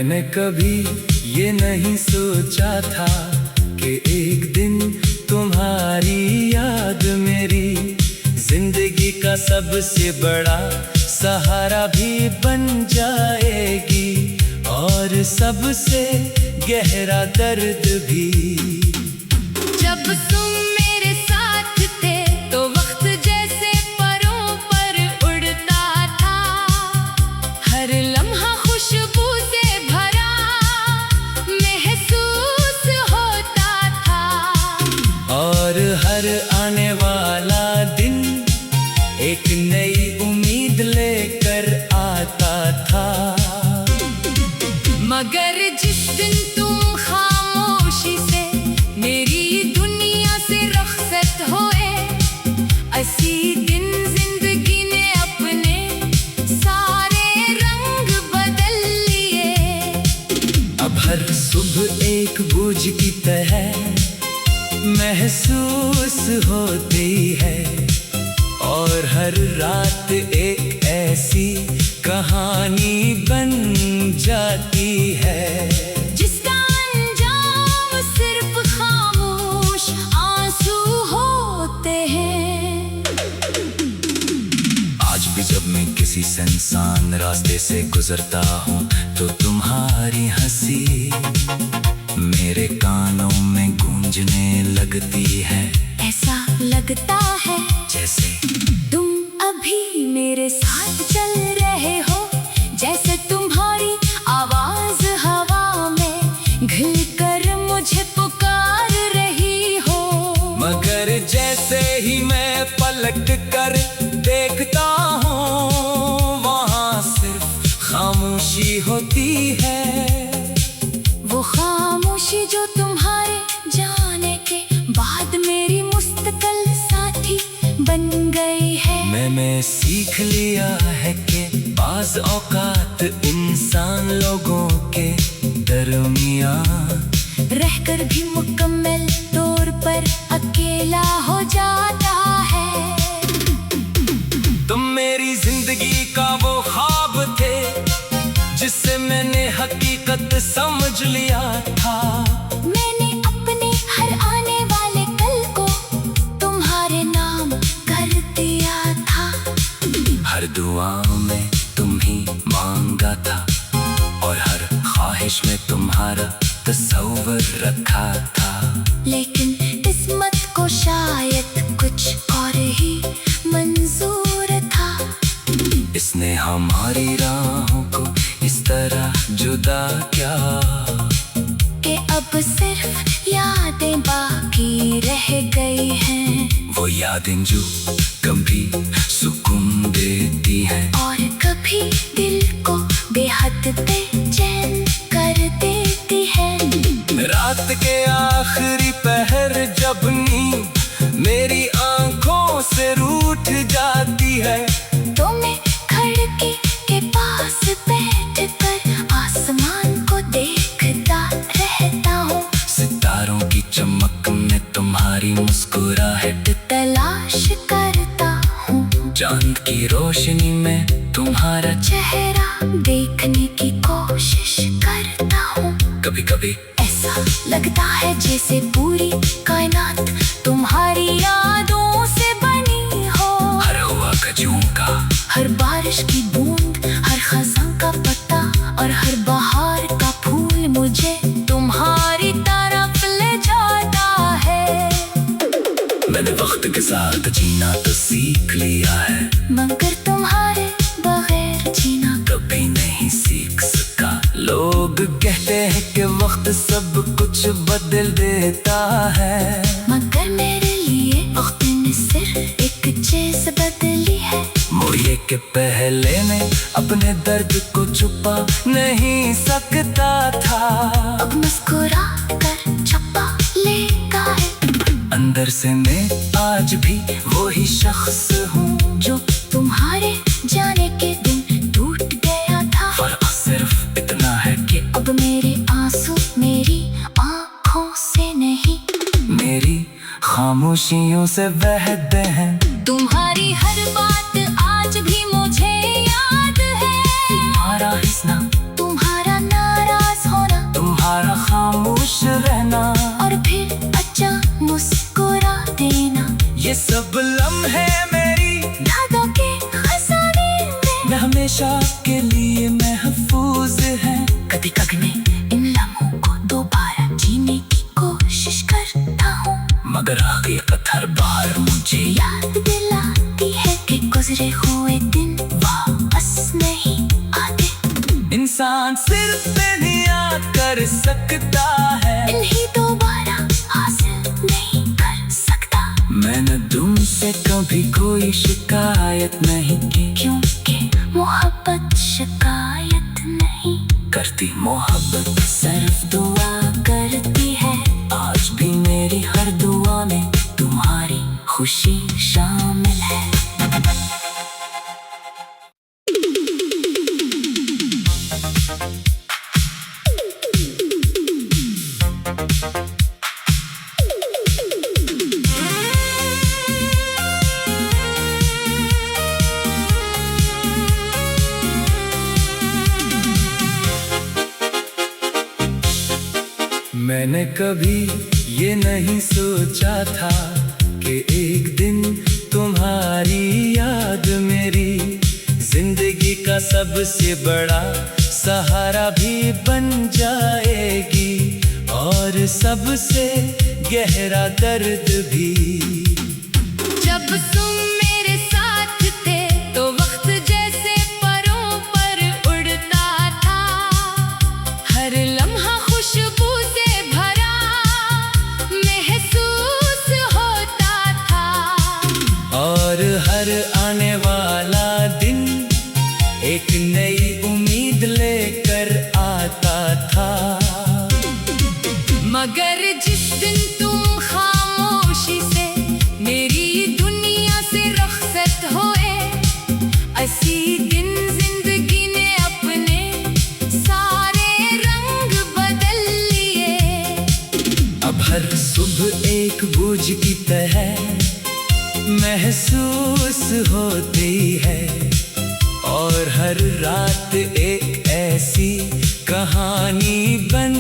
मैंने कभी ये नहीं सोचा था कि एक दिन तुम्हारी याद मेरी जिंदगी का सबसे बड़ा सहारा भी बन जाएगी, और सबसे गहरा दर्द भी। जब तुम मेरे साथ थे तो वक्त जैसे परों पर उड़ता था, हर लम्हा खुशबू से भरा महसूस होता था, और हर आने वाला दिन एक नई उम्मीद लेकर आता था। मगर जिस दिन तुम खामोशी से मेरी दुनिया से रुखसत हुए, इसी दिन जिंदगी ने अपने सारे रंग बदल लिए। अब हर सुबह एक बोझ की तरह महसूस होती है, और हर रात एक ऐसी कहानी बन जाती है, जिसका अंजाम सिर्फ खामोश आंसू होते हैं। आज भी जब मैं किसी सुनसान रास्ते से गुजरता हूँ तो तुम्हारी हंसी मेरे कानों में गूंजने लगती है। ऐसा लगता है जैसे तुम अभी मेरे साथ चल रहे हो, जैसे तुम्हारी आवाज हवा में घुल कर मुझे पुकार रही हो। मगर जैसे ही मैं पलट कर देखता हूँ वहाँ सिर्फ खामोशी होती है। वो खामोशी जो तुम्हारे जाने के बाद मेरी मुस्तकिल साथी बन गई है। मैंने सीख लिया है कि बाज़ औकात इंसान लोगों के दरमियान रहकर भी मुकम्मल तौर पर अकेला हो जाता है। तुम मेरी जिंदगी का वो ख्वाब थे जिससे मैंने हकीकत समझ लिया था। मैंने अपने हर आने वाले कल को तुम्हारे नाम कर दिया था। हर दुआ में तुम ही मांगा था, और हर ख्वाहिश में तुम्हारा तस्वीर रखा था। लेकिन किस्मत को शायद कुछ और ही मंजूर था। इसने हमारी राहों को इस तरह जुदा किया कि अब सिर्फ यादें बाकी रह गई हैं। वो यादें जो कभी सुकून देती हैं और कभी दिल को बेहद बेचैन कर देती है। रात के आखिरी पहर जब नींद मेरी आंखों से रूठ जाती है, तो मैं खिड़की के पास बैठकर आसमान को देखता रहता हूँ। सितारों की चमक में तुम्हारी मुस्कुराहट तलाश करता हूँ, चांद की रोशनी में तुम्हारा चेहरा देखने की कोशिश करता हूँ। कभी कभी ऐसा लगता है जैसे पूरी कायनात तुम्हारी यादों से बनी हो। हर हुआ का झोंका, हर बारिश की बूंद, हर खज़ां का पत्ता और हर बहार का फूल मुझे तुम्हारी तरफ ले जाता है। मैंने वक्त के साथ जीना तो सीख लिया है, मगर तुम्हारे बगैर जीना कभी नहीं सीख सका। लोग कहते हैं कि वक्त सब कुछ बदल देता है, मगर मेरे लिए वक्त ने सिर्फ एक चीज बदली है। वो ये कि पहले मैं अपने दर्द को छुपा नहीं सकता था, अब मुस्कुरा कर छुपा लेगा है। अंदर से मैं आज भी वही शख्स हूँ जो तुम्हारे जाने के दिन टूट गया था। फर्क सिर्फ इतना है कि अब मेरे आंसू मेरी आँखों से नहीं, मेरी खामोशियों से बहते हैं। तुम्हारी हर बात आज भी मुझे याद है। तुम्हारा हंसना, तुम्हारा नारा धागों के खजाने में मैं हमेशा के लिए महफूज है। कभी कभी मैं इन लम्हों को दोबारा जीने की कोशिश करता हूँ, मगर हकीकत हर बार मुझे याद दिलाती है कि गुजरे हुए दिन वापस नहीं आते। इंसान सिर्फ नहीं याद कर सकता है, इन्हीं दोबारा हासिल नहीं कर सकता। मैंने तुमसे कभी कोई शिकायत नहीं की, क्योंकि मोहब्बत शिकायत नहीं करती। मोहब्बत सिर्फ दुआ करती है। आज भी मेरी हर दुआ में तुम्हारी खुशी शामिल है। मैंने कभी ये नहीं सोचा था कि एक दिन तुम्हारी याद मेरी जिंदगी का सबसे बड़ा सहारा भी बन जाएगी, और सबसे गहरा दर्द भी। जब तुम मेरे साथ थे तो वक्त जैसे परों पर उड़ता था, हर लम्हा खुशबू से भरा महसूस होता था, और हर आने वाला दिन एक नई उम्मीद लेकर आता था। मगर जिस दिन तुम खामोशी से मेरी दुनिया से रुखसत हुए, इसी दिन जिंदगी ने अपने सारे रंग बदल लिए। अब हर सुबह एक बोझ की तरह महसूस होती है, और हर रात एक ऐसी कहानी बन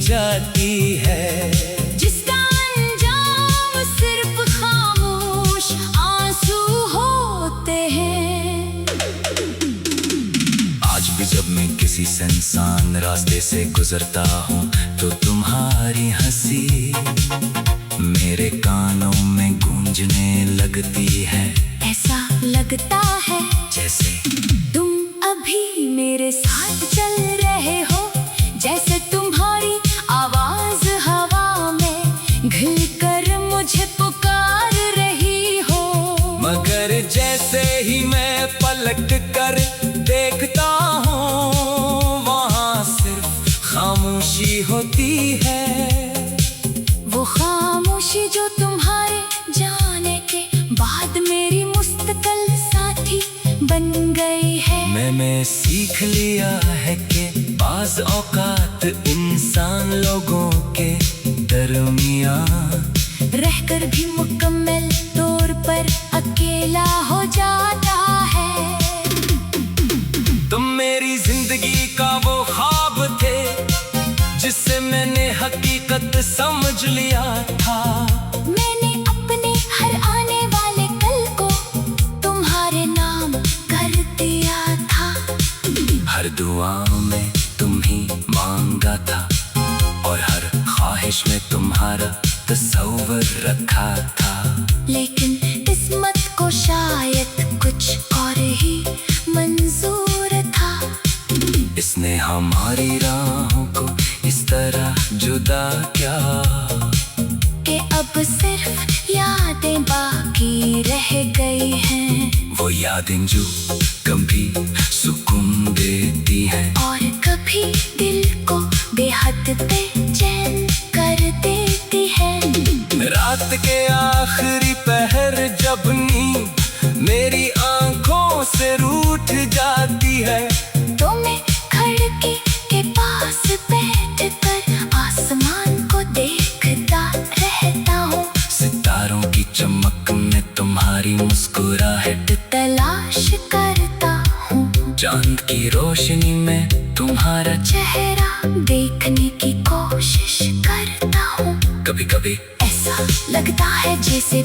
जाती है, जिसका अंजाम सिर्फ खामोश आंसू होते हैं। आज भी जब मैं किसी सुनसान रास्ते से गुजरता हूँ तो तुम्हारी हंसी मेरे कानों में गूंजने लगती है। ऐसा लगता है जैसे तुम अभी मेरे साथ चल रहे हो, जैसे तुम्हारी आवाज हवा में घुल कर मुझे पुकार रही हो। मगर जैसे ही मैं पलट कर देखता हूँ, वहाँ सिर्फ खामोशी होती है। वो खामोशी जो तुम्हारे जाने के बाद मेरी मुस्तकिल साथी बन गई है। मैंने सीख लिया है कि बाज़ औकात इंसान लोगों के दरमियान रहकर भी मुकम्मल तौर पर अकेला हो जाता है। तुम मेरी जिंदगी का वो ख्वाब थे जिससे मैंने हकीकत समझ लिया था। मैंने अपने हर आने वाले कल को तुम्हारे नाम कर दिया था। हर दुआ में तुम ही मांगा था, और हर ख्वाहिश में तुम्हारा तस्वीर रखा था। लेकिन किस्मत को शायद कुछ और ही मंजूर था। इसने हमारी राहों को इस तरह जुदा क्या कि अब सिर्फ यादें बाकी रह गई हैं। वो यादें जो कभी सुकून देती हैं और कभी दिल को बेहद बेचैन कर देती है। रात के आखिरी पहर जब नींद मेरी आंखों से रूठ जाती है, तो मैं खिड़की के पास बैठ कर आसमान को देखता रहता हूँ। सितारों की चमक में तुम्हारी मुस्कुराहट तलाश करता हूँ। चांद की रोशनी में तुम्हारा चेहरा देखने की कोशिश करता हूँ। कभी कभी ऐसा लगता है जैसे